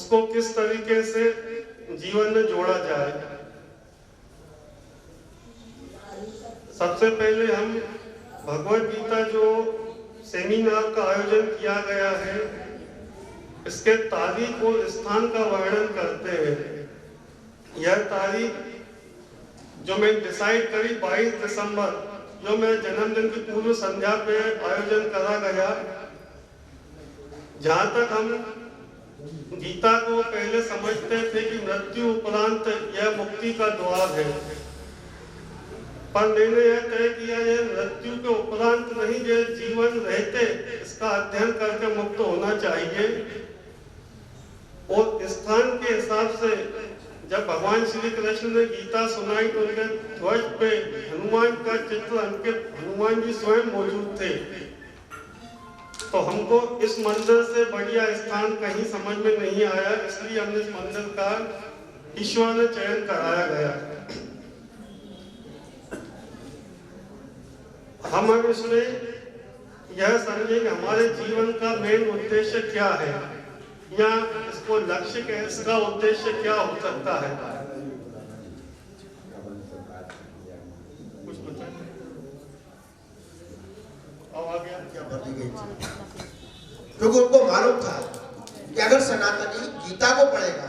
उसको किस तरीके से जीवन में जोड़ा जाए। सबसे पहले हम भगवद गीता जो सेमिनार का आयोजन किया गया है, इसके तारीख और स्थान का वर्णन करते हैं। यह तारीख जो मैं डिसाइड करी 22 दिसंबर, जो मेरे जन्मदिन की पूर्व संध्या पे आयोजन करा गया। जहाँ तक हम गीता को पहले समझते थे कि मृत्यु उपरांत यह मुक्ति का द्वार है, पर मैंने यह तय किया यह मृत्यु के उपरांत नहीं, यह जीवन रहते इसका अध्ययन करके मुक्त होना चाहिए। और स्थान के हिसाब से जब भगवान श्री कृष्ण ने गीता सुनाई तो उनके ध्वज पे हनुमान का चित्र अंकित, हनुमान जी स्वयं मौजूद थे। तो हमको इस मंदिर से बढ़िया स्थान कहीं समझ में नहीं आया, इसलिए हमने इस मंदिर का ईश्वर ने चयन कराया गया। हम अब इसमें यह समझे कि हमारे जीवन का मेन उद्देश्य क्या है, या इसको लक्ष्य के इसका उद्देश्य क्या हो सकता है। कुछ क्योंकि उनको मालूम था कि अगर सनातनी गीता को पढ़ेगा,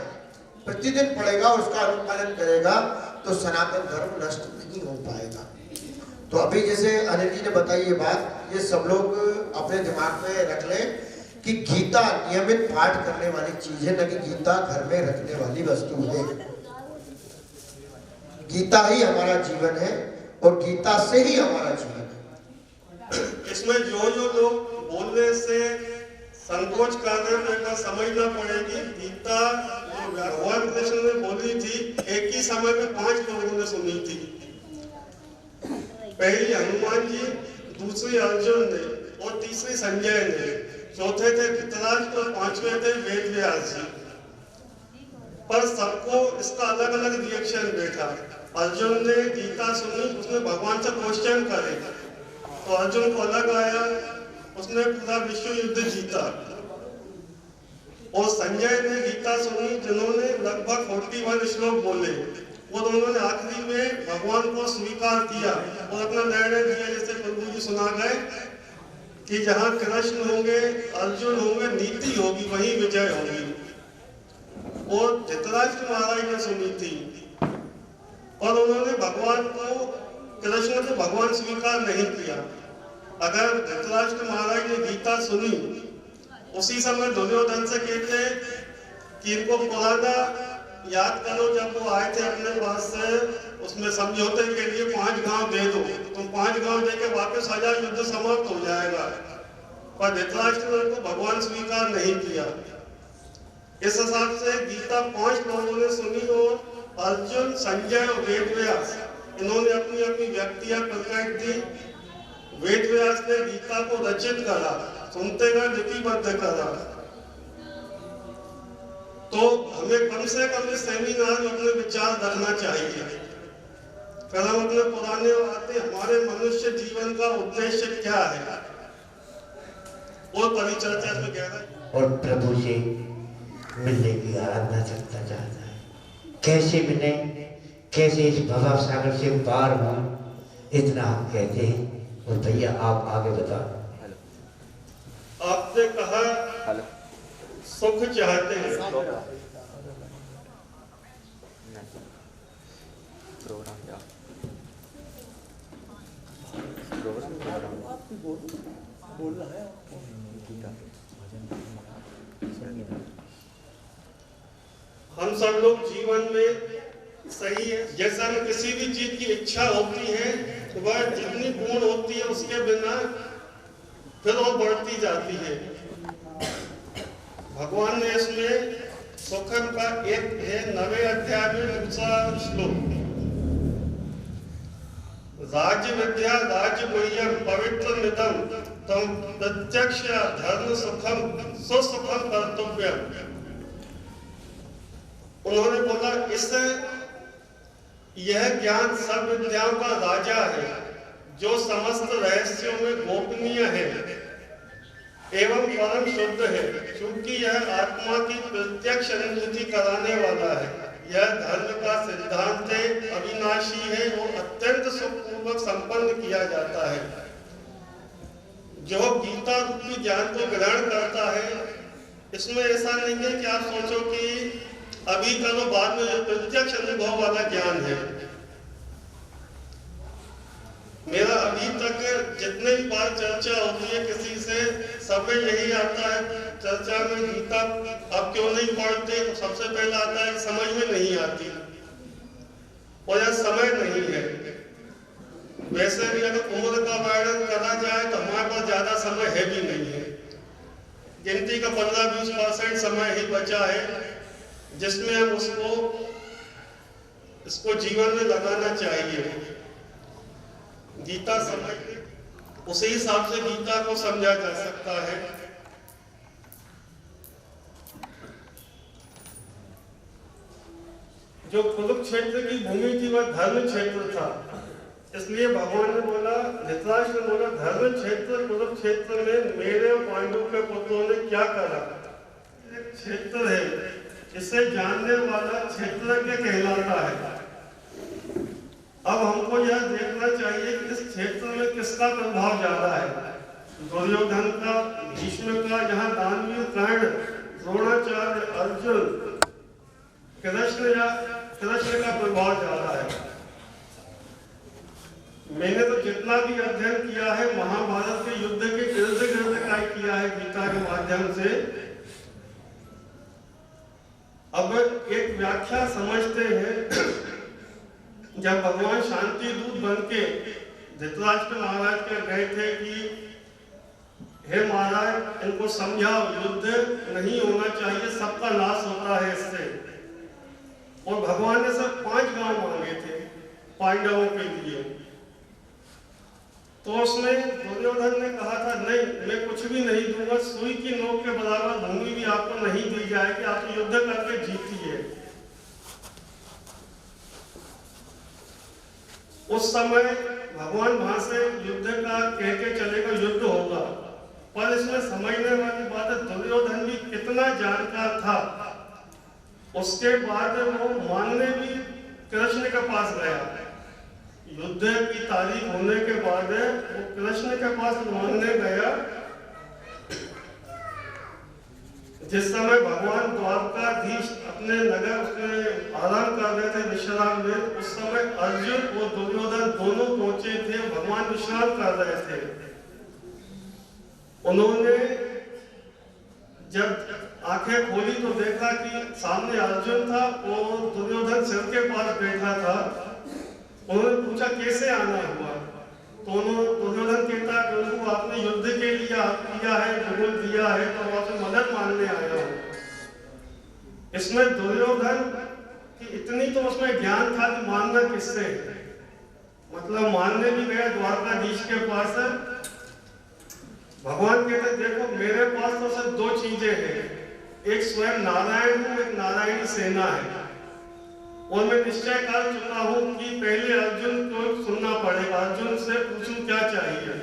प्रतिदिन पढ़ेगा, उसका अनुपालन करेगा, तो सनातन धर्म नष्ट नहीं हो पाएगा। तो अभी जैसे अनिल जी ने बताई ये बात, ये सब लोग अपने दिमाग में रख लें कि गीता नियमित पाठ करने वाली चीज है, न कि गीता घर में रखने वाली वस्तु है। गीता ही हमारा जीवन है और गीता से ही हमारा जीवन है। इसमें जो लोग बोलने से संकोच कर रहे हैं तो समझना पड़ेगी, गीता जो भगवान कृष्ण ने बोली थी, एक ही समय में 5 लोगों ने सुनी थी। पहली हनुमान जी, दूसरी अर्जुन ने, और तीसरी संजय ने, चौथे थे धृतराष्ट्र और 5वें थे वेद व्यास जी। पर सबको इसका अलग अलग रिएक्शन बैठा। अर्जुन ने गीता सुनी, उसने भगवान से क्वेश्चन करे तो अर्जुन को अलग आया, उसने पूरा विश्व युद्ध जीता। और संजय ने गीता सुनी, जिन्होंने लगभग 41 श्लोक बोले, वो दोनों ने आखिरी में भगवान को स्वीकार किया और अपना निर्णय दिया। जैसे प्रभु जी सुना गए कि जहाँ कृष्ण होंगे, अर्जुन होंगे, नीति होगी, वहीं विजय होगी। और धृतराष्ट्र महाराज ने सुनी थी, और उन्होंने भगवान को, कृष्ण को भगवान स्वीकार नहीं किया। अगर धृतराष्ट्र महाराज ने गीता सुनी, उसी समय दुर्योधन से कहते कि इनको पुराना याद करो, जब वो आए थे अपने पास से, उसमें समझौते के लिए 5 गांव दे दो, तुम 5 गांव देके वापस आ जाओ, युद्ध समाप्त हो जाएगा। पर धृतराष्ट्र ने उनको भगवान स्वीकार नहीं किया। इस हिसाब से गीता 5 लोगों ने सुनी, और अर्जुन, संजय और वेद व्यास, इन्होंने अपनी अपनी व्यक्तियां प्रकट दी। वेद व्यास ने गीता को रचित करा, सुनते गए, लिपिबद्ध करा। तो हमें कम से कम इस सेमिनार में अपने विचार रखना चाहिए। फिर हम अपने पुराने बातें, हमारे मनुष्य जीवन का उद्देश्य क्या है, वो परिचर्चा में कह रहे हैं। और प्रभु से मिलने की आराधना करता चाहता है। कैसे मिले, कैसे इस भव सागर से पार हो, इतना हम कहते हैं। और भैया आप आगे बताओ। आपने कहा सुख चाहते हैं, हम सब लोग जीवन में सही है, जैसे हमें किसी भी चीज की इच्छा होती है तो वह जितनी पूर्ण होती है उसके बिना फिर और बढ़ती जाती है। भगवान ने इसमें सुखम का एक है 9वें अध्याय में दूसरा श्लोक, राज्य विद्या राज्य गुह्यम पवित्र नितम तम प्रत्यक्ष धर्म सुखम सुसुखम कर्तव्यम। उन्होंने बोला इस यह ज्ञान सब विद्याओं का राजा है, जो समस्त रहस्यों में गोपनीय है एवं परम शुद्ध है। क्योंकि यह आत्मा की प्रत्यक्ष अनुभूति कराने वाला है। यह धर्म का सिद्धांत है, अविनाशी है और अत्यंत सुखपूर्वक संपन्न किया जाता है। जो गीता रूपी ज्ञान को ग्रहण करता है, इसमें ऐसा नहीं है कि आप सोचो कि अभी करो बाद में, जो प्रत्यक्ष अनुभव वाला ज्ञान है। मेरा अभी तक जितने भी बार चर्चा होती है किसी से, सब में यही आता है चर्चा में, गीता अब क्यों नहीं पढ़ते, तो सबसे पहला आता है समझ में नहीं आती, और यह समय नहीं है। वैसे भी अगर उम्र का वर्णन करा जाए तो हमारे पास ज्यादा समय है भी नहीं है। गिनती का 15-20% समय ही बचा है, जिसमें हम इसको जीवन में लगाना चाहिए। गीता समझ उसी हिसाब से गीता को समझा जा सकता है। जो कुरुक्षेत्र की भूमि थी वह धर्म क्षेत्र था, इसलिए भगवान ने बोला, धृतराष्ट्र ने बोला, धर्म क्षेत्र कुरुक्षेत्र में मेरे और पांडु के पुत्रों ने क्या करा। एक क्षेत्र है, इसे जानने वाला क्षेत्रज्ञ कहलाता है। अब हमको यह देखना चाहिए कि इस क्षेत्र में किसका प्रभाव ज्यादा है, दुर्योधन का, भीष्म का, जहाँ दानवीर, कर्ण, द्रोणाचार्य, अर्जुन, कृष्ण का प्रभाव ज्यादा है। मैंने तो जितना भी अध्ययन किया है महाभारत के युद्ध के इर्द गिर्द का किया है गीता के माध्यम से। अब एक व्याख्या समझते हैं, जब भगवान शांति दूत बन के धृतराष्ट्र महाराज के गए थे कि हे महाराज इनको समझाओ, युद्ध नहीं होना चाहिए, सबका नाश होता है इससे। और भगवान ने सब 5 गांव मांगे थे पांडवों के लिए। तो उसमें दुर्योधन ने कहा था नहीं, मैं कुछ भी नहीं दूंगा, सुई की नोक के बराबर भूमि भी आपको नहीं दी जाएगी, आप युद्ध करके जीतिए। उस समय भगवान वहां से युद्ध का कह के चलेगा, युद्ध होगा। पर इसमें समझने वाली बात है, दुर्योधन भी कितना जानकार था, उसके बाद वो मांगने भी कृष्ण के पास गया। युद्ध की तारीख होने के बाद वो कृष्ण के पास मांगने गया। जिस समय भगवान द्वारकाधीश अपने नगर में आराम कर रहे थे विश्राम में, उस समय अर्जुन और दुर्योधन दोनों पहुंचे थे, भगवान विश्राम कर रहे थे। उन्होंने जब आंखें खोली तो देखा कि सामने अर्जुन था और दुर्योधन सिर के पास बैठा था। उन्होंने पूछा कैसे आना हुआ, तो दुर्योधन कहता है प्रभु आपने युद्ध के लिए किया है, जुगुल दिया है, तो आपसे मदद मांगने आया हूँ। इसमें दुर्योधन की इतनी तो उसमें ज्ञान था कि मानना किससे, मतलब मानने भी गया द्वारकाधीश के पास। भगवान कहते देखो मेरे पास तो सिर्फ 2 चीजें हैं, एक स्वयं नारायण हूँ, एक नारायणी सेना है। और मैं निश्चय कर चुका हूँ कि पहले अर्जुन को सुनना पड़ेगा, अर्जुन से पूछूं क्या चाहिए।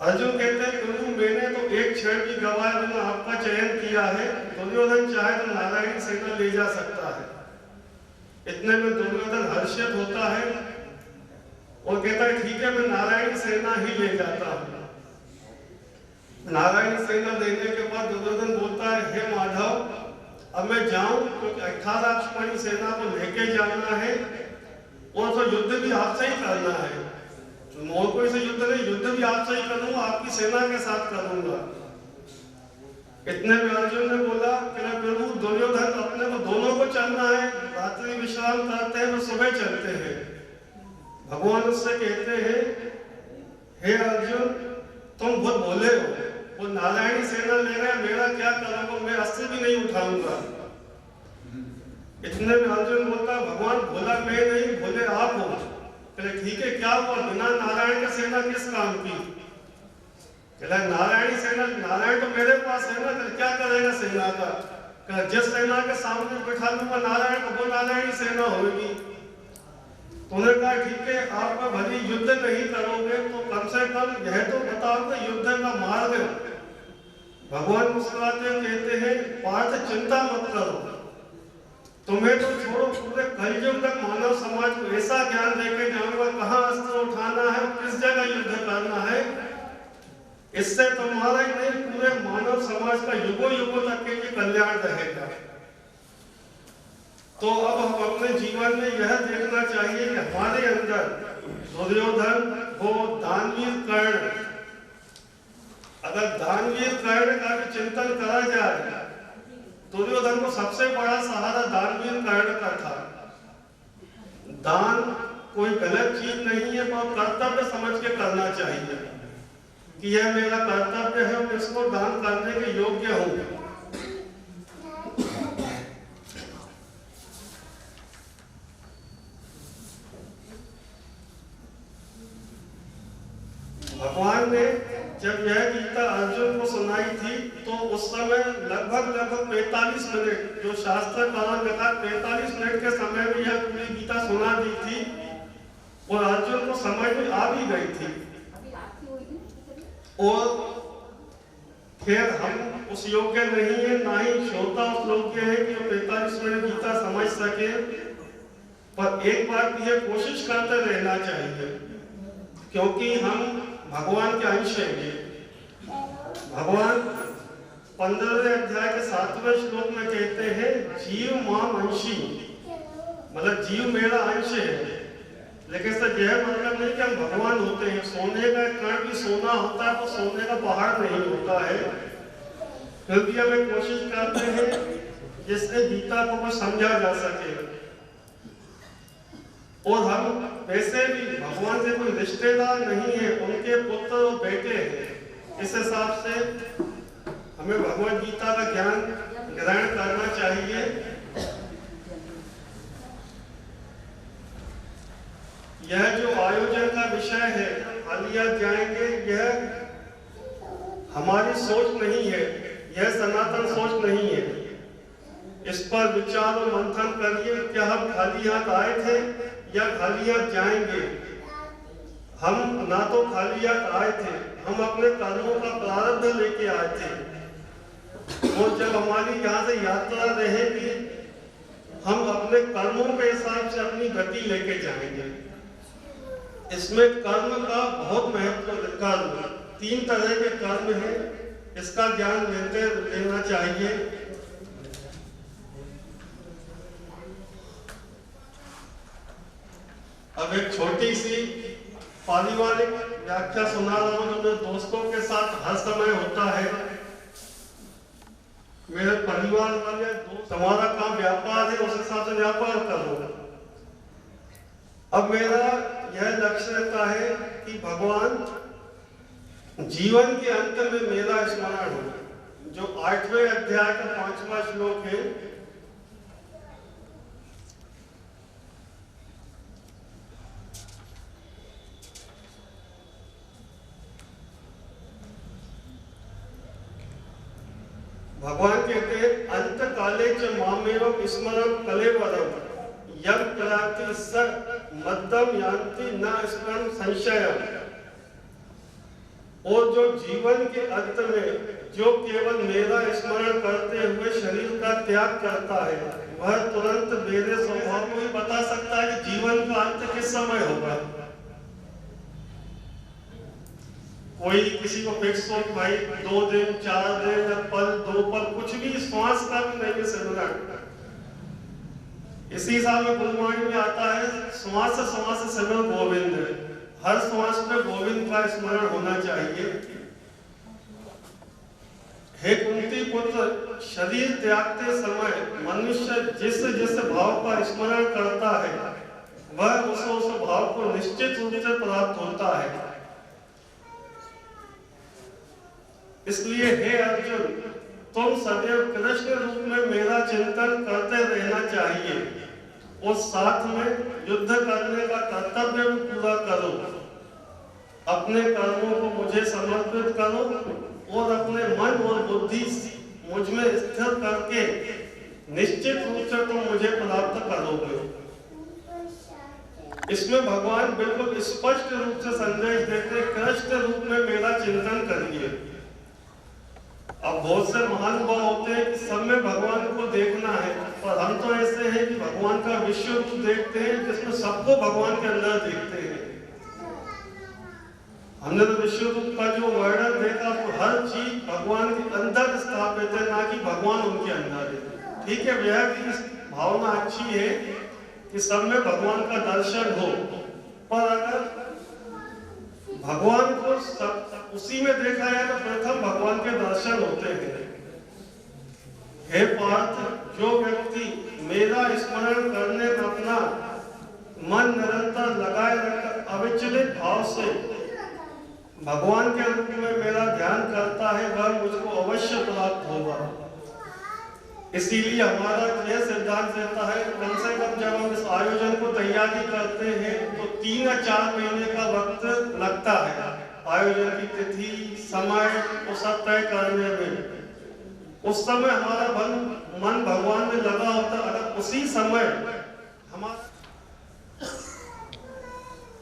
अर्जुन कहते हैं प्रभु मैंने तो एक क्षण भी गवाया बिना आपका चयन किया है, दुर्योधन चाहे तो नारायणी सेना ले जा सकता है। इतने में दुर्योधन हर्षित होता है और कहता है ठीक है मैं नारायणी सेना ही ले जाता हूँ। नारायणी सेना देने के बाद दुर्योधन बोलता है हे माधव अब मैं जाऊं क्योंकि 18 अश्वनी सेना को लेके जाना है और तो युद्ध भी आपसे ही करना है। और कोई से युद्ध नहीं, युद्ध भी आपसे ही करूंगा, आपकी सेना के साथ करूंगा। इतने में अर्जुन ने बोला कि प्रभु दुर्योधन अपने को दोनों को चलना है, रात्रि विश्राम करते हैं तो सुबह चलते हैं। भगवान उससे कहते हैं हे अर्जुन तुम बहुत भोले हो, वो नारायणी सेना ले रहे हैं, मेरा क्या करूंगा, मैं अस्त्र भी नहीं उठाऊंगा। इतने में अर्जुन बोलता भगवान भोला मैं नहीं, भोले आप हो। कहले ठीक है क्या हुआ, बिना नारायण का सेना किस काम की। कहला नारायणी सेना, नारायण तो मेरे पास है ना, तो क्या करेगा सेना का। कहला जिस सेना के सामने बैठा दूंगा नारायण को, वो नारायणी सेना होगी। तूने कहा ठीक है आप भले युद्ध नहीं करोगे तो कम से कम यह तो बताओ कि युद्ध का मार्ग भगवान मुस्कुराते कहते हैं पार्थ चिंता मत करो, तुम्हें तो छोड़ो, पूरे कलयुग तक मानव समाज को ऐसा ज्ञान देके जाऊंगा कहाँ अस्त्र उठाना है, किस जगह युद्ध करना है। इससे तुम्हारा ही नहीं पूरे मानव समाज का युगों युगों तक के लिए कल्याण रहेगा। तो अब हम अपने जीवन में यह देखना चाहिए कि हमारे अंदर दुर्योधन हो दानवीर कर्ण, अगर दानवीर कर्ण का भी चिंतन करा जाए, दुर्योधन को सबसे बड़ा सहारा दानवीर कर्ण का था। दान कोई गलत चीज नहीं है, पर कर्तव्य समझ के करना चाहिए कि यह मेरा कर्तव्य है, मैं इसको दान करने के योग्य हूं। भगवान ने जब यह गीता अर्जुन को सुनाई थी तो उस समय लगभग 45 मिनट, जो शास्त्रकारों ने कहा 45 मिनट के समय में यह पूरी गीता सुना दी थी और अर्जुन को समझ में आ भी गई थी। और फिर हम उस योग्य नहीं है, ना ही श्रोता उस योग्य है कि 45 मिनट गीता समझ सके, पर एक बात यह कोशिश करते रहना चाहिए क्योंकि हम भगवान के अंश हैं। भगवान 15वें अध्याय के 7वें श्लोक में कहते हैं जीव माम अंशी, मतलब जीव मेरा अंश है। लेकिन सर यह मतलब नहीं कि हम भगवान होते हैं। सोने का कण भी सोना होता है तो सोने का पहाड़ नहीं होता है। फिर भी हमें कोशिश करते हैं जिससे गीता को समझा जा सके। और हम वैसे भी भगवान से कोई रिश्तेदार नहीं है, उनके पुत्र और बेटे हैं। इस हिसाब से हमें भगवद गीता का ज्ञान ग्रहण करना चाहिए। यह जो आयोजन का विषय है हालिया जाएंगे, यह हमारी सोच नहीं है, यह सनातन सोच नहीं है। इस पर विचार और मंथन करिए, क्या हम खाली हाथ आए थे या खाली हाथ जाएंगे। हम ना तो खाली हाथ आए थे, हम अपने कर्मों का प्रारब्ध लेके आए थे। और जब हमारी यहाँ से यात्रा रहेगी, हम अपने कर्मों के हिसाब से अपनी गति लेके जाएंगे। इसमें कर्म का बहुत महत्व है। कर्म 3 तरह के कर्म है, इसका ज्ञान लेना चाहिए। अब एक छोटी सी पारिवारिक व्याख्या सुना रहा हूं, जो दोस्तों के साथ हर समय होता है। मेरे परिवार वाले दोस्त, हमारा काम व्यापार है, उस हिसाब से व्यापार करो। अब मेरा यह लक्ष्य रहता है कि भगवान जीवन के अंत में मेरा स्मरण हो। जो 8वें अध्याय का 5वां श्लोक है, भगवान कहते हैं अंत काले च मामेव स्मरम कलेवरम यम कराति स मद्दम यान्ति न स्मरण संशयम। और जो जीवन के अंत में जो केवल मेरा स्मरण करते हुए शरीर का त्याग करता है, वह तुरंत मेरे स्वभाव को ही बता सकता है कि जीवन का अंत किस समय होगा। कोई किसी को फिक्स हो भाई 2 दिन 4 दिन या पल 2 पल, कुछ भी श्वास का भी नहीं सिमरण। इसी साल में गुरुवाणी में आता है श्वास श्वास सिमर गोविंद। हर श्वास में गोविंद का स्मरण होना चाहिए। हे कुंती पुत्र, शरीर त्यागते समय मनुष्य जिस जिस भाव का स्मरण करता है, वह उस भाव को निश्चित रूप से प्राप्त होता है। इसलिए हे अर्जुन, तुम सदैव कृष्ण रूप में मेरा चिंतन करते रहना चाहिए और साथ में युद्ध करने का कर्तव्य भी पूरा करो। अपने कर्मों को मुझे समर्पित करो और अपने मन और बुद्धि मुझ में स्थिर करके निश्चित रूप से तुम मुझे प्राप्त करोगे। इसमें भगवान बिल्कुल स्पष्ट रूप से संदेश देते, कृष्ण रूप में मेरा चिंतन करिए। अब बहुत से महानुभाव होते हैं कि सब में भगवान को देखना है, पर हम तो ऐसे हैं कि भगवान का विश्व रूप देखते हैं, जिसमें सबको भगवान के अंदर देखते हैं। हमने तो विश्व रूप का जो वर्णन देखा तो हर चीज भगवान के अंदर स्थापित है, ना कि भगवान उनके अंदर है। ठीक है, यह भी भावना अच्छी है कि सब में भगवान का दर्शन हो, पर अगर भगवान को सब उसी में देखा जाए तो प्रथम भगवान के दर्शन होते हैं। हे पार्थ, जो व्यक्ति मेरा स्मरण करने में अपना मन निरंतर लगाए रखकर अविचलित भाव से भगवान के रूप में मेरा ध्यान करता है, वह मुझको अवश्य प्राप्त होगा। इसीलिए हमारा यह सिद्धांत रहता है, कम से कम जब हम इस आयोजन को तैयारी करते हैं तो 3 या 4 महीने का वक्त लगता है आयोजन की तिथि, समय को सब तय करने में। उस समय हमारा मन भगवान में लगा होता। अगर उसी समय हमारा,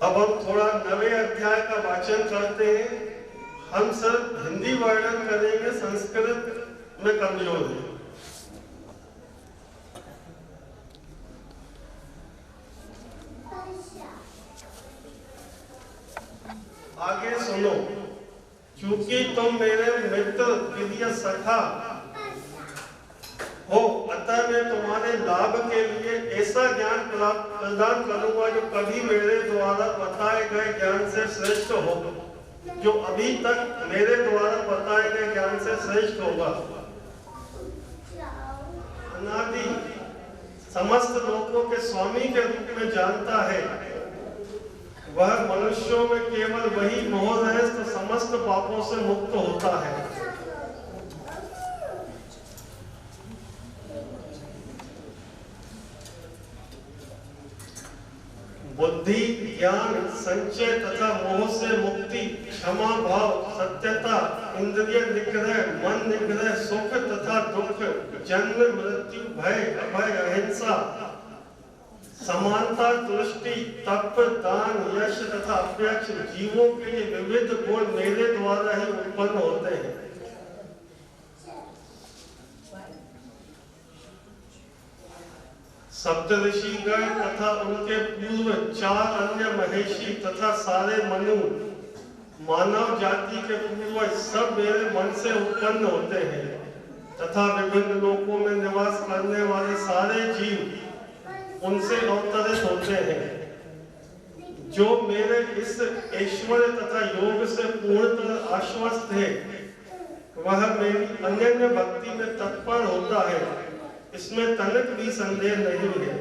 अब हम थोड़ा नवे अध्याय का वाचन करते हैं। हम सब हिंदी वर्णन करेंगे, संस्कृत में कमजोर है। आगे सुनो। चूंकि तुम मेरे मित्र प्रिय सखा हो, अतः मैं तुम्हारे लाभ के लिए ऐसा ज्ञान प्रदान करूंगा जो कभी मेरे द्वारा बताए गए ज्ञान से श्रेष्ठ हो, जो अभी तक मेरे द्वारा बताए गए ज्ञान से श्रेष्ठ होगा। अनादि समस्त लोकों के स्वामी के रूप में जानता है, वह मनुष्यों में केवल वही मोह है तो समस्त पापों से मुक्त होता है। बुद्धि, ज्ञान, संचय तथा मोह से मुक्ति, क्षमा भाव, सत्यता, इंद्रिय निग्रह, मन निग्रह, सुख तथा दुख, जन्म मृत्यु, भय, अभय, अहिंसा, समानता, दृष्टि, तप, दान, यश तथा अपेक्ष जीवों के लिए विविध गुण मेरे द्वारा ही उत्पन्न होते हैं। सप्तऋषिगण तथा उनके पूर्व 4 अन्य महेशी तथा सारे मनु, मानव जाति के पूर्वज सब मेरे मन से उत्पन्न होते हैं, तथा विभिन्न लोकों में निवास करने वाले सारे जीव उनसे अवतरित होते हैं। जो मेरे इस ऐश्वर्य तथा योग से पूर्णतः आश्वस्त है, वह मेरी अनन्य भक्ति में तत्पर होता है, इसमें तनिक भी संदेह नहीं है।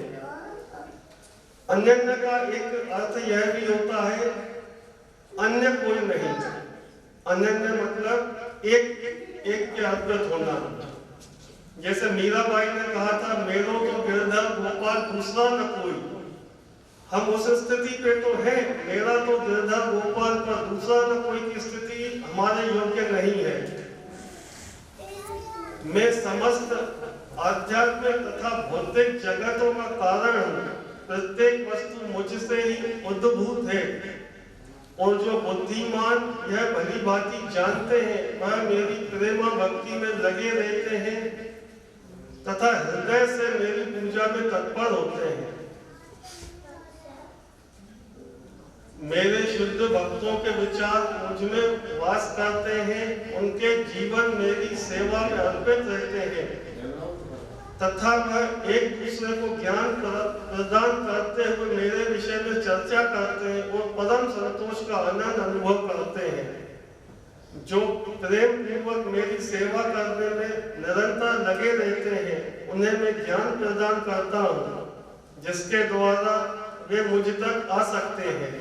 अनन्य का एक अर्थ यह भी होता है अन्य कोई नहीं। अनन्य मतलब एक के अद्भुत होना। जैसे मीराबाई ने कहा था, मेरो तो गिरधर गोपाल दूसरा न कोई। हम उस स्थिति पे तो है, मेरा तो गिरधर गोपाल पर दूसरा न कोई की स्थिति हमारे योग्य नहीं है। मैं समस्त आध्यात्मिक तथा भौतिक जगतों का कारण हूँ। प्रत्येक वस्तु मुझसे ही उद्भूत है, और जो बुद्धिमान यह भली भांति जानते हैं, वह मेरी प्रेमा भक्ति में लगे रहते हैं तथा हृदय से मेरी पूजा में तत्पर होते हैं। मेरे शुद्ध भक्तों के विचार मुझ में वास करते हैं, उनके जीवन मेरी सेवा में अर्पित रहते हैं, तथा वह एक दूसरे को ज्ञान प्रदान करते हुए मेरे विषय में चर्चा करते हैं और परम संतोष का आनंद अनुभव करते हैं। जो प्रेम पूर्वक मेरी सेवा करने में निरंतर लगे रहते हैं, उन्हें मैं ज्ञान प्रदान करता हूँ, जिसके द्वारा वे मुझ तक आ सकते हैं।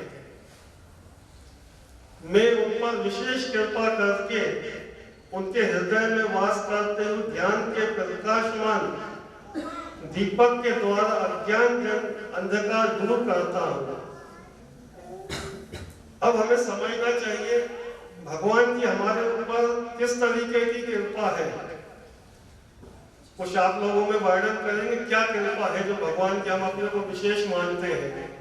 मैं उन पर विशेष कृपा करके उनके हृदय में वास करते हुए ज्ञान के प्रकाशमान दीपक के द्वारा अज्ञान अंधकार दूर करता हूँ। अब हमें समझना चाहिए भगवान की हमारे ऊपर किस तरीके की कृपा है। कुछ आप लोगों में वर्णन करेंगे क्या कृपा है जो भगवान की हम अपने को विशेष मानते हैं।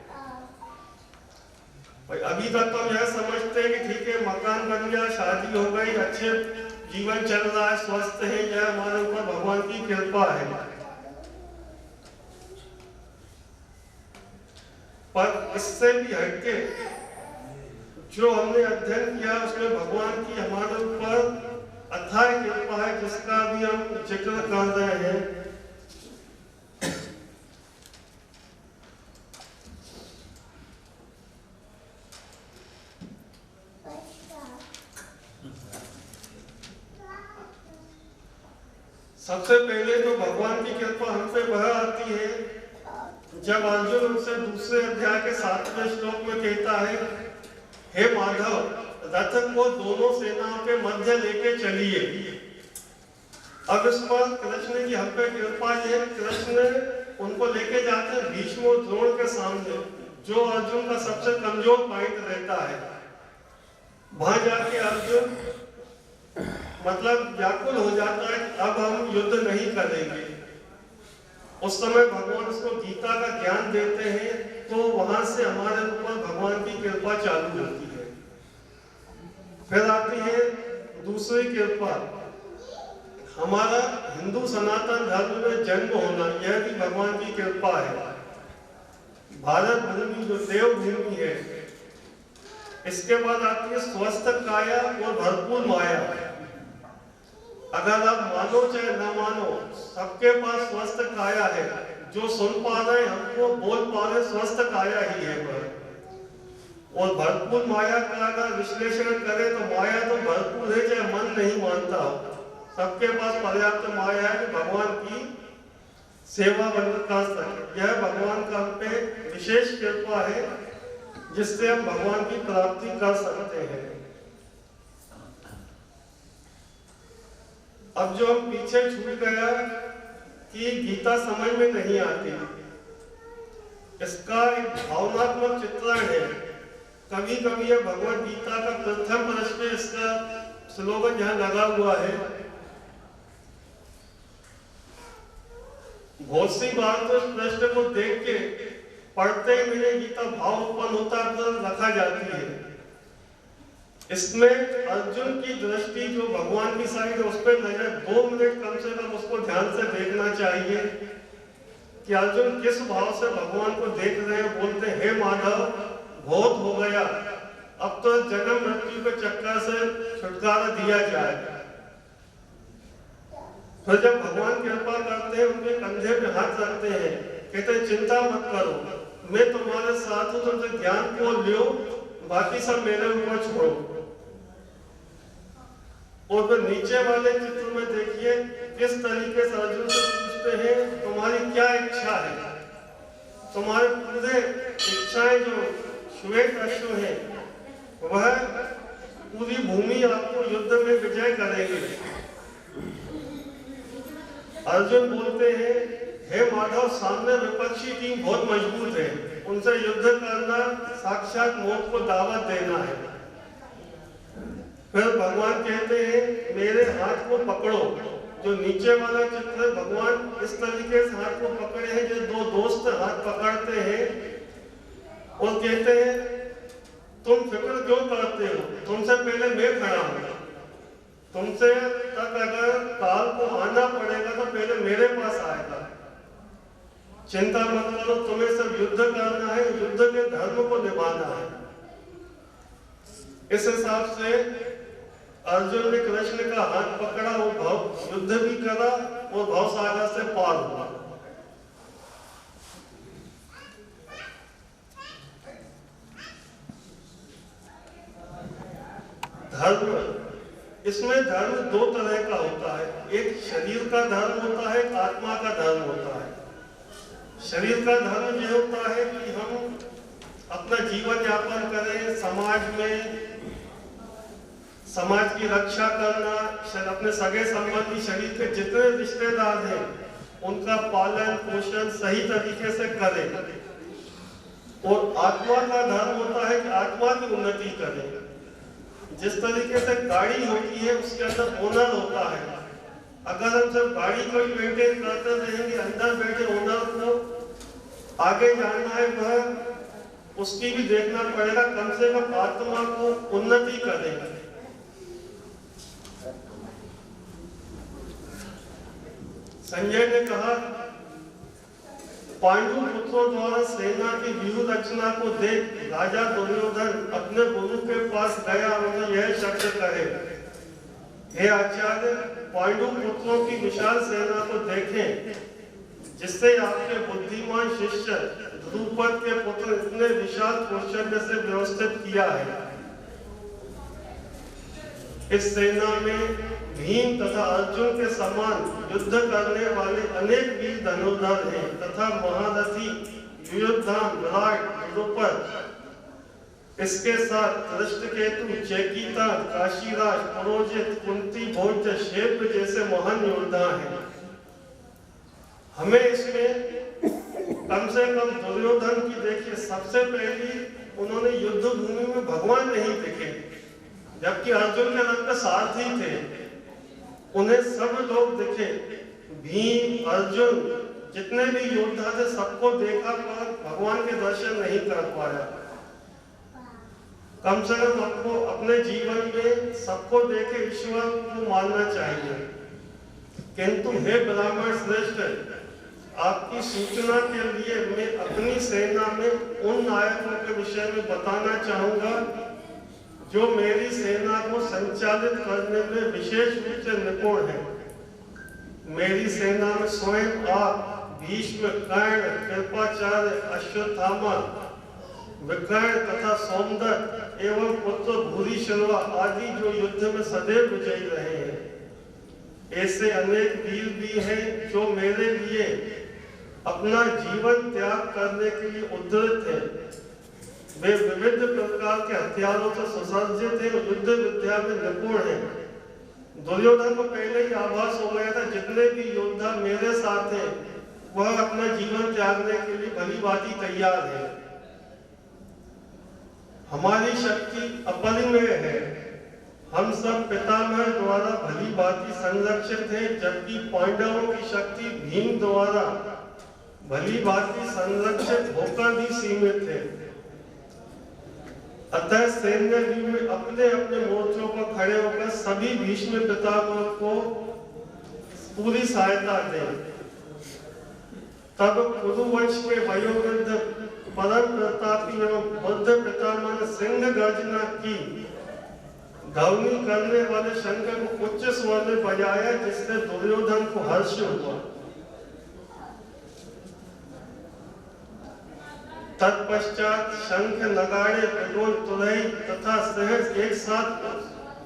भाई अभी तक तो हम यह समझते हैं कि ठीक है, मकान बन गया, शादी हो गई, अच्छे जीवन चल रहा है, स्वस्थ है, यह हमारे ऊपर भगवान की कृपा है। पर इससे भी हटके जो हमने अध्ययन किया उसमें भगवान की हमारे ऊपर अथाह कृपा है, जिसका भी हम जिक्र कर रहे हैं। सबसे पहले तो भगवान की कृपा हम पे वह आती है जब अर्जुन उनसे दूसरे अध्याय के 7वें श्लोक में कहता है, हे माधव, रथ को दोनों सेनाओं के मध्य लेके चलिए। अब इस पर कृष्ण की हम पे कृपा है, कृष्ण उनको लेके जाते हैं भीष्म और द्रोण के सामने, जो अर्जुन का सबसे कमजोर पॉइंट रहता है। वहां जाके अर्जुन मतलब व्याकुल हो जाता है, अब हम युद्ध नहीं करेंगे। उस समय भगवान उसको गीता का ज्ञान देते हैं, तो वहां से हमारे ऊपर भगवान की कृपा चालू होती है। फिर आती है दूसरी कृपा, हमारा हिंदू सनातन धर्म में जन्म होना, यह भी भगवान की कृपा है। भारत भूमि जो देव भूमि है। इसके बाद आती है स्वस्थ काया और भरपूर माया। अगर आप मानो चाहे ना मानो, सबके पास स्वस्थ काया है। जो सुन पा रहे, हमको बोल पा रहे, स्वस्थ काया ही है पर। और भरपूर माया का अगर विश्लेषण करें तो माया तो भरपूर है, चाहे मन नहीं मानता। सबके पास पर्याप्त माया है कि भगवान की सेवा कर सके। यह भगवान का हम पे विशेष कृपा है, जिससे हम भगवान की प्राप्ति कर सकते हैं। अब जो हम पीछे छूट गया कि गीता समझ में नहीं आती, इसका एक भावनात्मक चित्रण है। कभी कभी यह भगवद गीता का प्रथम पृष्ठ पे इसका स्लोगन जहां लगा हुआ है, बहुत सी बार तो इस प्रश्न को देख के पढ़ते ही मेरे गीता भाव उत्पन्न होता है, रखा जाती है। इसमें अर्जुन की दृष्टि जो भगवान की साइड है, उस पर नजर 2 मिनट कम से कम उसको ध्यान से देखना चाहिए कि अर्जुन किस भाव से भगवान को देख रहे हैं। बोलते हैं, हे माधव, बहुत हो गया, अब तो जन्म मृत्यु के चक्कर से छुटकारा दिया जाए। फिर जब भगवान कृपा करते हैं, उनके कंधे पे हाथ रखते हैं, कहते हैं, चिंता मत करो, मैं तुम्हारे साथ हूं, तुमसे ज्ञान को लो, बाकी सब मेरे ऊपर छोड़ो। और फिर नीचे वाले चित्र में देखिए किस तरीके से अर्जुन से पूछते हैं, तुम्हारी क्या इच्छा है। तुम्हारे पूरे इच्छाएं जो श्वेत अश्व है, वह पूरी भूमि आपको युद्ध में विजय करेंगे। अर्जुन बोलते हैं, हे माधव, सामने विपक्षी टीम बहुत मजबूत है, उनसे युद्ध करना साक्षात मौत को दावत देना है। फिर भगवान कहते हैं, मेरे हाथ को पकड़ो। जो नीचे वाला चित्र है, भगवान इस तरीके से हाथ को पकड़े हैं, जो 2 दोस्त हाथ पकड़ते हैं और कहते हैं, तुम फिक्र क्यों करते हो, तुमसे पहले मैं खड़ा हूं, तुमसे तक अगर काल को आना पड़ेगा तो पहले मेरे पास आएगा। चिंता मत करो, तुम्हें सब युद्ध करना है, युद्ध के धर्म को निभाना है। इस हिसाब से अर्जुन ने कृष्ण का हाथ पकड़ा, वो भाव युद्ध भी करा और भाव सागर से पार हुआ। धर्म, इसमें धर्म 2 तरह का होता है, एक शरीर का धर्म होता है, एक आत्मा का धर्म होता है। शरीर का धर्म यह होता है कि हम अपना जीवन यापन करें, समाज में समाज की रक्षा करना, अपने सगे संबंधी शरीर के जितने रिश्तेदार हैं उनका पालन पोषण सही तरीके से करें। और आत्मा का धर्म होता है कि आत्मा की उन्नति करें। जिस तरीके से गाड़ी होती है उसके अंदर ओनर होता है, अगर हम सब गाड़ी को मेंटेन करते रहेंगे, अंदर बैठे ओनर को आगे जाना है, वह उसकी भी देखना पड़ेगा, कम से कम आत्मा को उन्नति करें। संजय ने कहा, पांडु पुत्रों द्वारा सेना की व्यूह रचना को देख राजा दुर्योधन अपने गुरु के पास गया और यह शब्द कहे, हे आचार्य, पांडु पुत्रों की विशाल सेना को देखें, जिससे आपके बुद्धिमान शिष्य द्रुपद के पुत्र इतने विशाल कौशल्य से व्यवस्थित किया है। इस सेना में भीम तथा अर्जुन के समान युद्ध करने वाले अनेक वीर धनुर्धर हैं तथा महारथी युयोद्धान विराट द्रुपद, इसके साथ धृष्टकेतु, चेकिता, काशीराज, पुरोजित, कुंती भोज, शेप जैसे महान योद्धा हैं। हमें इसमें कम से कम दुर्योधन की देखिए, सबसे पहली उन्होंने युद्ध भूमि में भगवान नहीं देखे, जबकि अर्जुन के रथ में सारथी थे, उन्हें सब लोग दिखे। भीम, अर्जुन, जितने भी योद्धा थे सबको देखा पर भगवान के दर्शन नहीं कर पाया। कम से कम आपको अपने जीवन में सबको देखे ईश्वर को मानना चाहिए। किंतु हे ब्राह्मण श्रेष्ठ, आपकी सूचना के लिए मैं अपनी सेना में उन नायकों के विषय में बताना चाहूंगा जो मेरी सेना को संचालित करने में विशेष रूप से निपुण है। मेरी सेना में स्वयं आप, भीष्म, कर्ण, कृपाचार्य, अश्वत्थामा, विकर्ण तथा सोमदत्त एवं पुत्र भूरिश्रवा आदि जो युद्ध में सदैव विजयी रहे हैं। ऐसे अनेक वीर भी हैं जो मेरे लिए अपना जीवन त्याग करने के लिए उद्यत हैं। वे विविध प्रकार के हथियारों से सुसज्जित हैं और युद्ध विद्या में निपुण हैं। दुर्योधन को पहले ही आभास हो गया था, जितने भी योद्धा मेरे साथ हैं वह अपना जीवन त्यागने के लिए भली भांति तैयार है। हमारी शक्ति अपरिमेय है। हम सब पितामह द्वारा भली भांति संरक्षित हैं, जबकि पांडवों की शक्ति भीम द्वारा भली भांति संरक्षित होकर भी सीमित है। अतः सैन्य में अपने अपने मोर्चों पर खड़े होकर सभी भीष्म पितामह को पूरी सहायता दें। तब कुरुवंश के वयोवृद्ध परम प्रतापी एवं बुद्ध पितामह ने सिंह गर्जना की। ध्वनि करने वाले शंख को उच्च स्वर में बजाया, जिससे दुर्योधन को हर्ष हुआ। तत्पश्चात शंख, नगाड़े, पिटोल, तुरही तथा सहज एक साथ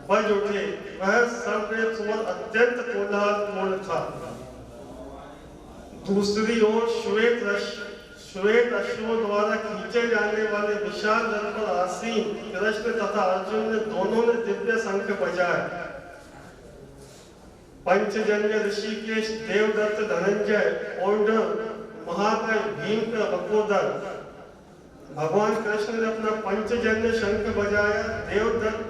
बज उठे। वह सर्ववेद स्वर अत्यंत कोलाहलपूर्ण था। दूसरी ओर श्वेत अश्वों द्वारा खींचे जाने वाले विशाल रथ पर आसीन कृष्ण तथा अर्जुन ने दोनों ने दिव्य शंख बजाए। पंचजन्य ऋषिकेश, देवदत्त, धनंजय, ओंडर, महाबल, भीम का वकोदर, भगवान कृष्ण ने अपना पंचजन्य शंख बजाया। देवदत्त,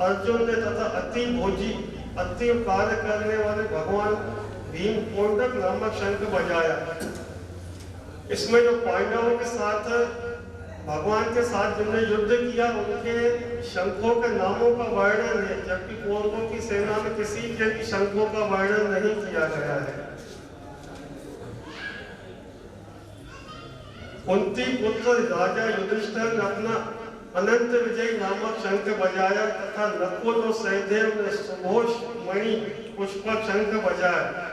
अर्जुन ने तथा अति भोजी, अति कार्य करने वाले भगवान भीम कोंडक नामक शंख बजाया। इसमें जो पांडवों के साथ भगवान के साथ जिन्होंने युद्ध किया उनके शंखों के नामों का वर्णन है, जबकि कौरवों की सेना में किसी के भी शंखों का वर्णन नहीं किया गया है। कुंती पुत्र राजा युधिष्ठिर ने अपना अनंत विजय नामक शंख बजाया तथा नकुल और सहदेव ने सुघोष मणि पुष्पक शंख बजाया।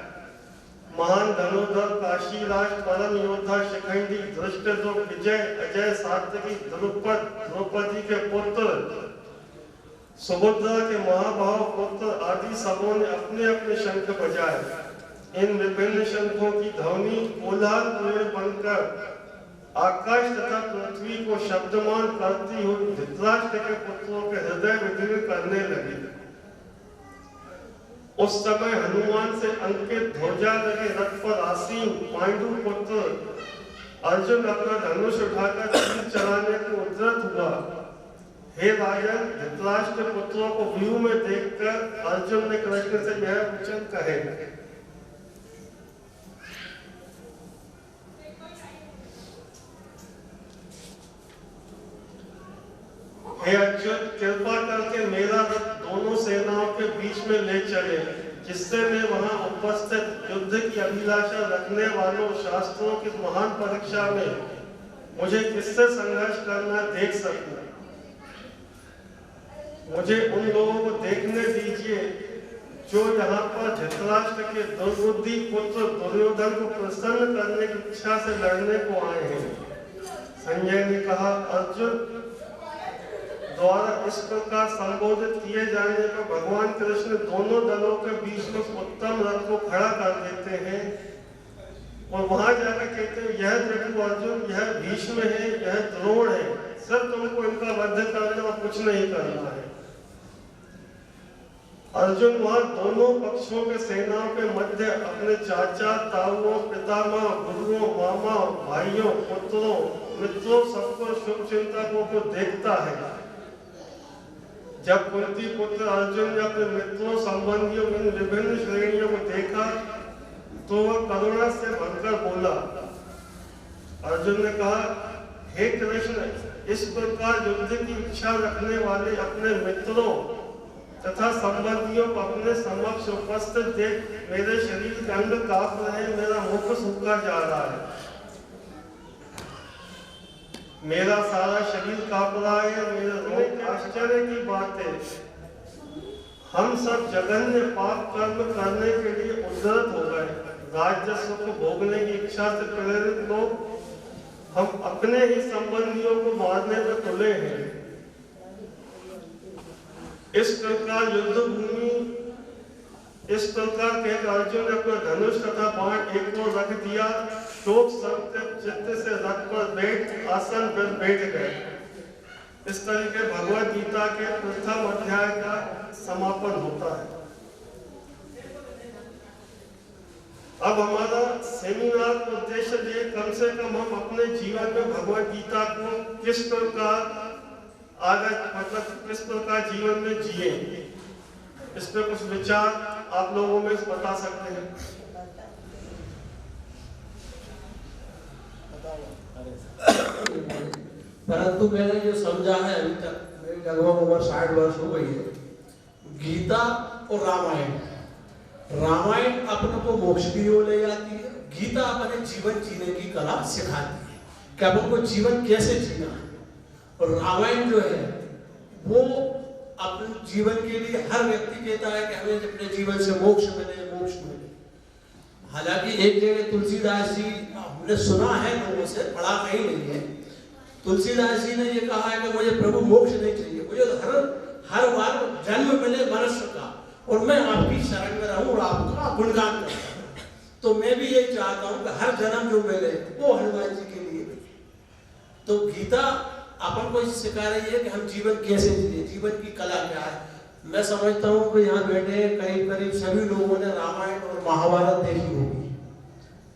महान धनुर्धर काशीराज, परम योद्धा शिखंडी, धृष्टद्युम्न, विजय, अजय, सात्यकी, द्रुपद, द्रौपदी के पुत्र, सुभद्रा के महाभाव पुत्र आदि सबों ने अपने अपने शंख बजाए। इन विभिन्न शंखों की ध्वनि कोलाहलपूर्ण बनकर आकाश तथा पृथ्वी को शब्दमान करती हुई धृतराष्ट्र के पुत्रों के हृदय विदीर्ण करने लगी। उस समय हनुमान से अंकित ध्वजा लगे रथ पर आसीन पांडु पुत्र अर्जुन अपना धनुष उठाकर तीर चलाने को उद्यत हुआ। हे राजन, धृतराष्ट्र पुत्रों को व्यूह में देखकर अर्जुन ने कृष्ण से यह वचन कहे, हे अर्जुन, कृपा करके मेरा रथ दोनों सेनाओं के बीच में ले चले, जिससे मैं वहां उपस्थित युद्ध की अभिलाषा रखने वालों शास्त्रों की महान परीक्षा में मुझे किससे संघर्ष करना देख सकूं। मुझे उन लोगों को देखने दीजिए जो यहाँ पर धृतराष्ट्र के दुर्बुद्धि पुत्र दुर्योधन को प्रसन्न करने की इच्छा से लड़ने को आए हैं। संजय ने कहा, अर्जुन द्वारा इस प्रकार संबोधित किए जाने पर भगवान कृष्ण दोनों दलों के बीच में उत्तम रथ को खड़ा कर देते हैं और वहां जाकर कहते हैं, यह देखो अर्जुन, यह भीष्म है, यह द्रोण है, सब तुमको इनका वध करना और कुछ नहीं करना है। अर्जुन वहां दोनों पक्षों के सेनाओं के मध्य अपने चाचा, ताऊओं, पितामह, गुरुओं, मामा, भाइयों, पुत्रों, मित्रों, सबको शुभ चिंतकों को देखता है। जब कुंती पुत्र अर्जुन ने अपने मित्रों, संबंधियों इन विभिन्न श्रेणियों को देखा तो वह करुणा से भरकर बोला। अर्जुन ने कहा, हे कृष्ण, इस प्रकार युद्ध की इच्छा रखने वाले अपने मित्रों तथा संबंधियों को अपने समक्ष उपस्थित देख मेरे शरीर के अंग कांप रहे, मेरा मुख सूखा जा रहा है, मेरा सारा शरीर कांप रहा है। मेरे आश्चर्य की बात है, हम सब जघन्य पाप कर्म करने के लिए उद्धत हो गए। राज्य सुख भोगने की इच्छा से प्रेरित लोग हम अपने ही संबंधियों को मारने में तुले हैं। इस प्रकार युद्ध भूमि, इस प्रकार कहकर अर्जुन ने अपना धनुष तथा बाण एक को रख दिया, शोक संतप्त चित्त से रथ पर बैठ आसन पर बैठ गए। इस तरीके भगवद गीता के प्रथम अध्याय का समापन होता है। अब हमारा सेमिनार का उद्देश्य ये, कम से कम हम अपने जीवन में भगवद गीता को किस प्रकार आगे, मतलब किस प्रकार जीवन में जिए, इस पे कुछ विचार आप लोगों में बता सकते हैं। परंतु मैंने जो समझा है अभी तक, मेरी लगभग उम्र 60 वर्ष हो गई है, गीता और रामायण अपने को मोक्ष की ओर ले जाती है, गीता अपने जीवन जीने की कला सिखाती है कि अपन को जीवन कैसे जीना है। और रामायण जो है वो अपने जीवन के लिए हर व्यक्ति कहता है कि हमें अपने जीवन से मोक्ष मिले। हालांकि एक जगह तुलसीदास जी, हमने सुना है लोगों से, पढ़ा कहीं नहीं है, तुलसीदास जी ने ये कहा है कि मुझे प्रभु मोक्ष नहीं चाहिए, मुझे हर बार जन्म मिले मनुष्य का और मैं आपकी शरण में रहूं और आपका गुणगान करूं। तो मैं भी यही चाहता हूं कि हर जन्म जो मिले वो हनुमान जी के लिए मिले। तो गीता अपन को सिखा रही है कि हम जीवन कैसे जिए, जीवन की कला क्या है। मैं समझता हूँ कि यहाँ बैठे करीब सभी लोगों ने रामायण और महाभारत देखी होगी,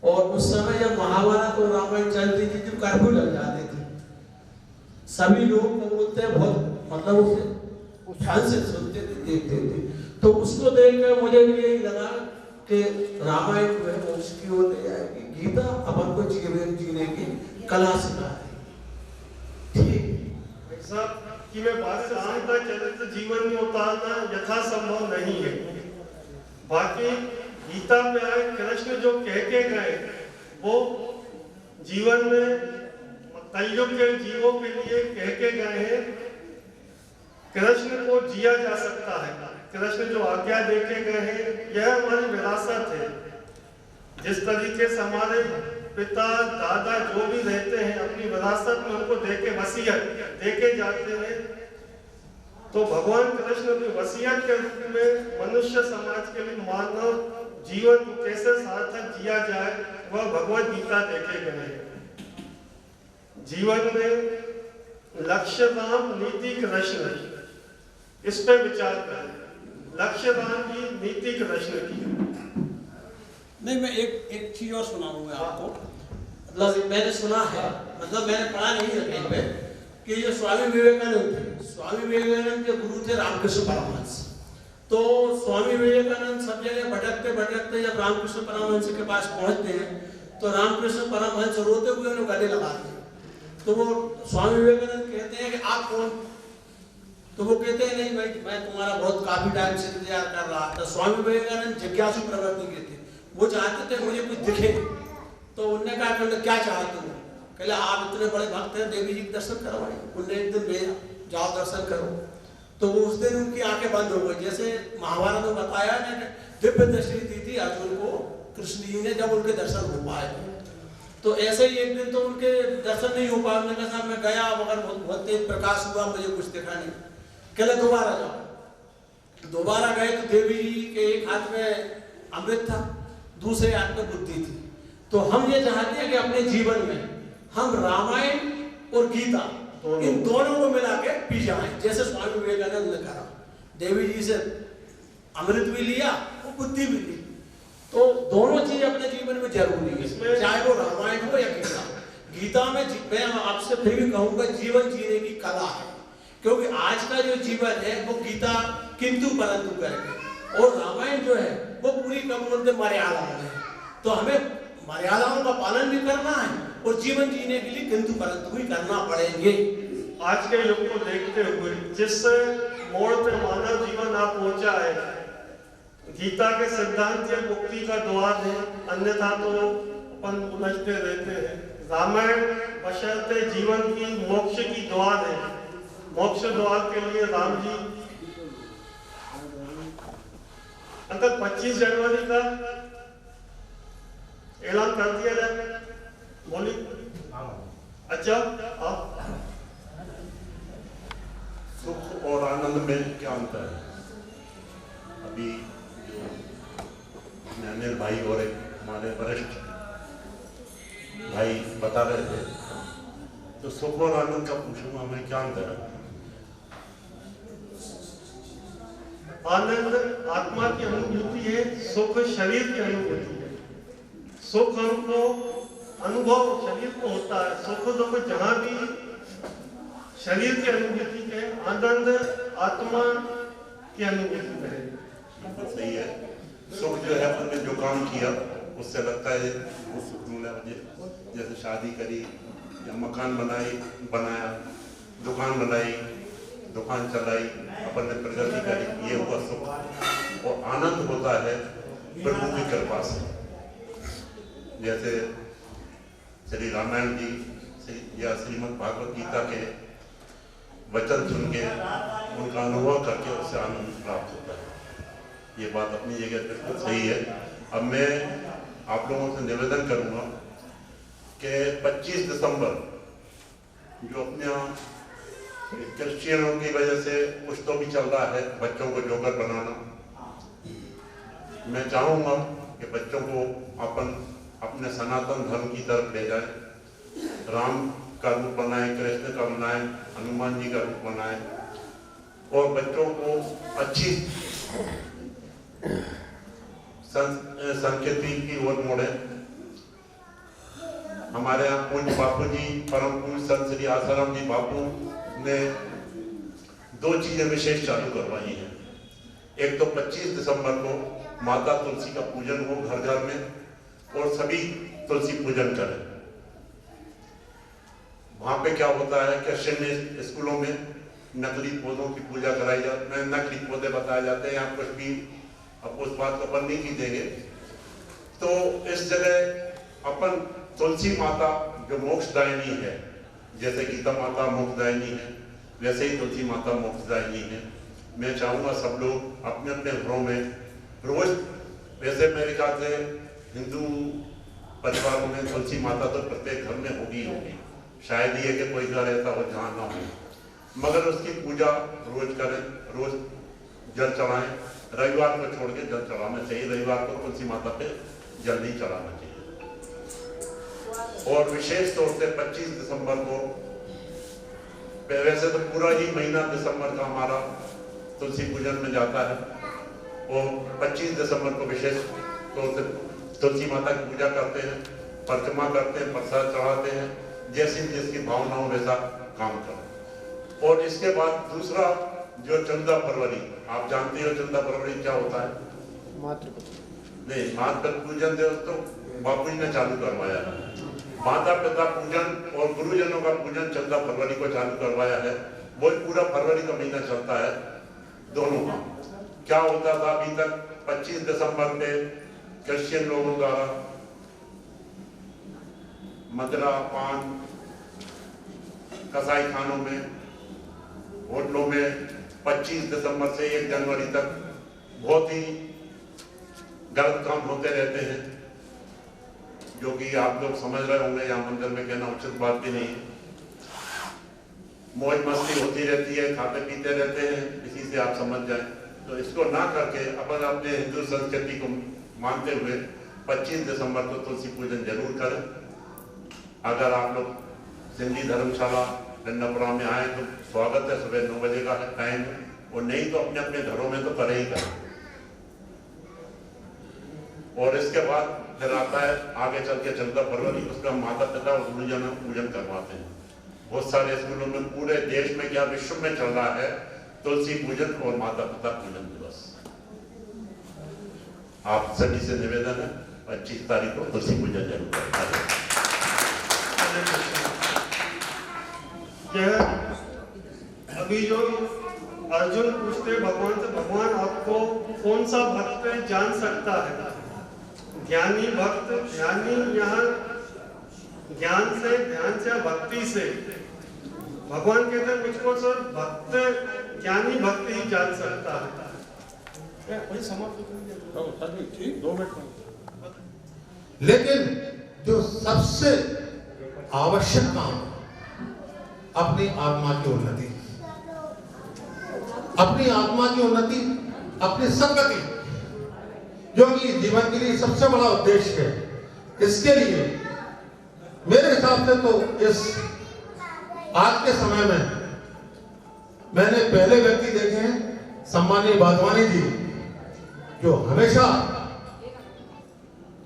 और उस समय जब महाभारत और रामायण चलती थी तो कर्फ्यू लग जाते थे, सभी लोग बोलते हैं बहुत, मतलब उसे ध्यान से सुनते थे, देखते थे। तो उसको देखकर मुझे भी यही लगा कि रामायण जो है उसकी ओर ले जाएगी, गीता अपन को जीवन जीने की कला सिखा रही है। कि मैं बात राम का चरित्र जीवन में उतारना यथासंभव नहीं है। बाकी गीता में आए कृष्ण जो कह के गए वो जीवन में कलयुग के जीवों के लिए कह के गए हैं। कृष्ण को जिया जा सकता है, कृष्ण जो आज्ञा दे के गए हैं यह हमारी विरासत है। जिस तरीके से हमारे पिता दादा जो भी रहते हैं अपनी विरासत में उनको देके वसीयत देके जाते हैं, तो भगवान कृष्ण की वसीयत के रूप में मनुष्य समाज के लिए मानव जीवन को कैसे सार्थक जिया जाए वह भगवद गीता देके गए हैं। जीवन में लक्ष्य राम नीति कृष्ण, इस पे विचार करें। लक्ष्य राम की नीति कृष्ण की। नहीं, मैं एक चीज और सुनाऊंगा आपको। मतलब मैंने सुना है, मतलब मैंने पढ़ा नहीं है कहीं पे, कि जो स्वामी विवेकानंद थे, स्वामी विवेकानंद के गुरु थे रामकृष्ण परमहंस। तो स्वामी विवेकानंद सब जगह भटकते भटकते जब रामकृष्ण परमहंस के पास पहुंचते हैं तो रामकृष्ण परमहंस रोते हुए उन्हें गले लगाते हैं। तो वो स्वामी विवेकानंद कहते हैं कि आप कौन? तो वो कहते हैं नहीं भाई मैं तुम्हारा बहुत काफी टाइम से इंतजार कर रहा था। स्वामी विवेकानंद जिज्ञासु प्रवृत्ति के थे, वो चाहते थे मुझे कुछ दिखे। तो उनने कहा कि क्या चाहते हो? कहले आप इतने बड़े भक्त हैं, देवी जी के दर्शन करवाए। उनने एक दिन भेजा जाओ दर्शन करो। तो वो उस दिन उनकी आंखें बंद हो गई। जैसे महाभारत में बताया ना दिव्य दृष्टि दी थी अर्जुन को कृष्ण जी ने जब उनके दर्शन हो पाए। तो ऐसे ही एक दिन तो उनके दर्शन नहीं हो पाए। उन्होंने कहा साहब मैं गया मगर बहुत तेज प्रकाश हुआ, मुझे कुछ दिखा नहीं। कहले दोबारा जाओ। दोबारा गए तो देवी जी के एक हाथ में अमृत था, दूसरे हाथ में बुद्धि थी। तो हम ये चाहते हैं कि अपने जीवन में हम रामायण और गीता इन दोनों को मिला के पी जाएं, जैसे स्वामी विवेकानंद ने कहा। देवी जी से अमृत भी लिया और बुद्धि भी ली। तो दोनों चीज अपने जीवन में जरूरी है, चाहे वो रामायण हो या गीता। गीता में मैं आपसे फिर भी कहूंगा जीवन जीने की कला है, क्योंकि आज का जो जीवन है वो गीता किंतु परंतु करेंगे, और रामायण जो है वो पूरी बोलते मर्यादा है। तो हमें मर्यादाओं का पालन भी करना है और जीवन जीने के लिए किंतु परंतु भी करना पड़ेंगे। आज के युग को देखते हुए जिस मोड़ पे मानव जीवन आप पहुंचा है, गीता के सिद्धांत या मुक्ति का द्वार है, अन्यथा तो अपन उलझते रहते हैं। रामायण बशर्ते जीवन की मोक्ष की द्वार है। मोक्ष द्वार के लिए राम जी अंकल 25 जनवरी का ऐलान कर दिया जाए। बोलिए। अच्छा, आप सुख और आनंद में क्या अंतर है? अभी जो अनिल भाई और एक हमारे वरिष्ठ भाई बता रहे थे, तो सुख और आनंद का पूछूंगा मैं, क्या अंतर है? आनंद आत्मा की अनुभूति है, सुख शरीर की अनुभूति है। सुख हमको अनुभव शरीर को होता है, सुख दुख जहां भी शरीर की अनुभूति है, आनंद आत्मा की अनुभूति में है। बिल्कुल सही है। सुख जो है अपन ने जो काम किया उससे लगता है वो सुख मिला मुझे। जैसे शादी करी या मकान बनाया, दुकान बनाई, दुकान चलाई, अपन ने प्रगति करी, ये हुआ सुख। और आनंद होता है प्रभु की कृपा से। जैसे श्री रामायण जी या श्रीमद् भागवत गीता के वचन सुन के उनका अनुभव करके उससे आनंद प्राप्त होता है। ये बात अपनी जगह बिल्कुल सही है। अब मैं आप लोगों से निवेदन करूंगा कि 25 दिसंबर जो अपने यहाँ क्रिश्चियनों की वजह से कुछ तो भी चल रहा है, बच्चों को जोकर बनाना, मैं चाहूंगा कि बच्चों को अपन अपने सनातन धर्म की तरफ ले जाए। राम का रूप बनाए, कृष्ण का बनाए, हनुमान जी का रूप बनाए और बच्चों को अच्छी संस्कृति की ओर मोड़े। हमारे यहाँ पूज्य बापू जी, परम पूज्य संत श्री आसाराम जी बापू ने 2 चीजें विशेष चालू करवाई हैं। एक तो 25 दिसंबर को माता तुलसी का पूजन हो घर घर में और सभी तुलसी पूजन करें। वहां पे क्या होता है कि क्रिश्चियन स्कूलों में नकली पौधों की पूजा कराई जाती है, नकली पौधे बताए जाते हैं, यहाँ कुछ भी। अब उस बात को अपन नहीं कीजिएंगे। तो इस जगह अपन तुलसी माता जो मोक्षदायिनी है, जैसे गीता माता मोक्षदायिनी है, वैसे ही तुलसी माता मोक्षदायिनी है। मैं चाहूंगा सब लोग अपने अपने घरों में रोज, वैसे मेरे ख्याल से हिंदू परिवारों में तुलसी माता तो प्रत्येक घर में होगी, शायद ही है कि कोई घर ऐसा हो जहाँ ना हो, मगर उसकी पूजा रोज करें, रोज जल चढ़ाएं। रविवार को छोड़ के जल चढ़ाना चाहिए, रविवार को तुलसी माता पे जल नहीं चढ़ाना चाहिए। और विशेष तौर से 25 दिसंबर को, वैसे तो पूरा ही महीना दिसंबर का हमारा तुलसी पूजन में जाता है, और 25 दिसंबर को विशेष तौर से तुलसी माता की पूजा करते हैं, परिक्रमा करते हैं, प्रसाद चढ़ाते हैं, जैसी जिसकी भावना हो वैसा काम करें। और इसके बाद दूसरा जो 14 फरवरी, आप जानते हो 14 फरवरी क्या होता है? नहीं, मातृ पूजन दिवस तो बापू जी ने चालू करवाया है। माता पिता पूजन और गुरुजनों का पूजन 14 फरवरी को चालू करवाया है। वो पूरा फरवरी का महीना चलता है दोनों का। क्या होता था अभी तक 25 दिसंबर पे क्रिश्चियन लोगों द्वारा मदिरा पान कसाई खानों में होटलों में 25 दिसंबर से 1 जनवरी तक बहुत ही गलत काम होते रहते हैं, जो कि आप लोग समझ रहे होंगे, यहाँ मंदिर में कहना उचित बात भी नहीं है। मौज मस्ती होती रहती है, खाते पीते रहते हैं, इसी से आप समझ जाए। तो इसको ना करके अपन अपने हिंदू संस्कृति को मानते हुए 25 दिसंबर को तुलसी पूजन जरूर करें। अगर आप लोग सिंधी धर्मशाला डंडापुरा में आए तो स्वागत है, सुबह 9 बजे का टाइम है, और नहीं तो अपने अपने घरों में तो करें ही करें। और इसके बाद फिर आता है आगे चल के 14 फरवरी, उसका माता पिता और गुरुजन पूजन करवाते हैं। बहुत सारे स्कूलों में पूरे देश में क्या विश्व में चल रहा है तुलसी पूजन और माता पिता पूजन दिवस। आप सभी से निवेदन है 25 तारीख को तुलसी पूजन जरूर करें। अभी जो अर्जुन पूछते भगवान से, भगवान आपको कौन सा भक्त जान सकता है? ज्ञानी भक्त, ज्ञानी यहाँ ज्ञान से, ध्यान से, भक्ति से। भगवान कहते हैं मुझको सर भक्त, ज्ञानी भक्त ही जान सकता है। लेकिन जो सबसे आवश्यक काम अपनी आत्मा की उन्नति, अपनी आत्मा की उन्नति, अपनी सद्गति, जो कि जीवन के लिए सबसे बड़ा उद्देश्य है। इसके लिए मेरे हिसाब से तो इस आज के समय में मैंने पहले व्यक्ति देखे हैं, सम्मानीय वाधवानी जी, जो हमेशा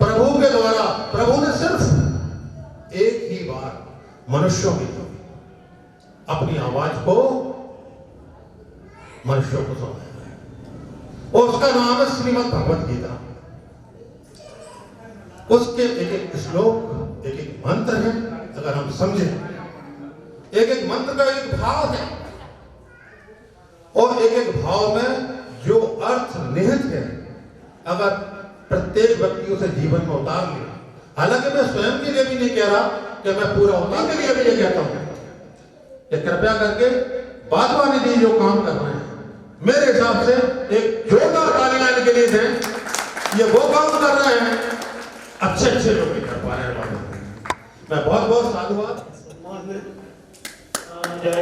प्रभु के द्वारा, प्रभु ने सिर्फ एक ही बार मनुष्यों की अपनी आवाज को मनुष्यों को सुनाया है, और उसका नाम है श्रीमद् भगवत गीता। उसके एक एक श्लोक, एक एक मंत्र है, अगर हम समझें, एक एक मंत्र का एक भाव है, और एक एक भाव में जो अर्थ निहित है, अगर प्रत्येक व्यक्ति उसे जीवन में उतार ले, हालांकि मैं स्वयं के लिए भी नहीं कह रहा कि मैं पूरा उतार के लिए भी ये कहता हूं कि कृपया करके वाधवानी जी जो काम कर रहे हैं, मेरे हिसाब से एक जोरदार तालियां इनके लिए दें। ये वो काम कर रहे हैं अच्छे अच्छे लोग नहीं कर पा रहे हैं। मैं बहुत बहुत साधुवाद। जय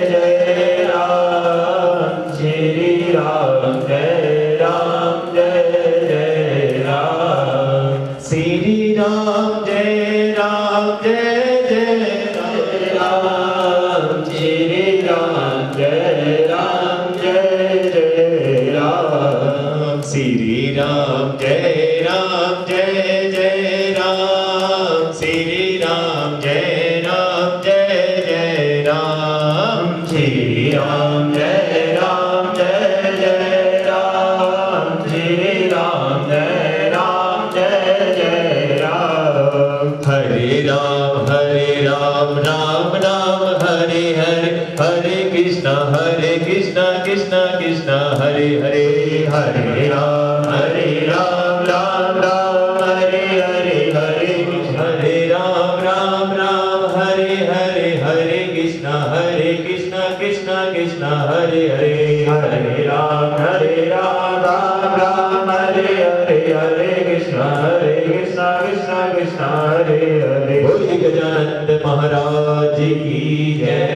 जय राम श्री राम, जय राम जय जय राम श्री राम, जय राम जय जय राम श्री राम, जय राम जय जय राम श्री राम, जय राम जय जय राम श्री राम, जय राम जय जय राम श्री राम, जय राम जय जय राम श्री राम, जय राम जय जय राम। हरे राम राम राम हरे हरे, हरे कृष्णा कृष्णा कृष्णा हरे हरे, हरे राम राम राम हरे हरे, हरे कृष्णा राम हरे हरे, हरे कृष्णा कृष्णा कृष्णा हरे हरे, हरे राम राम राम हरे हरे, हरे कृष्णा कृष्णा कृष्णा हरे हरे। बोलिए गजानन महाराज की जय।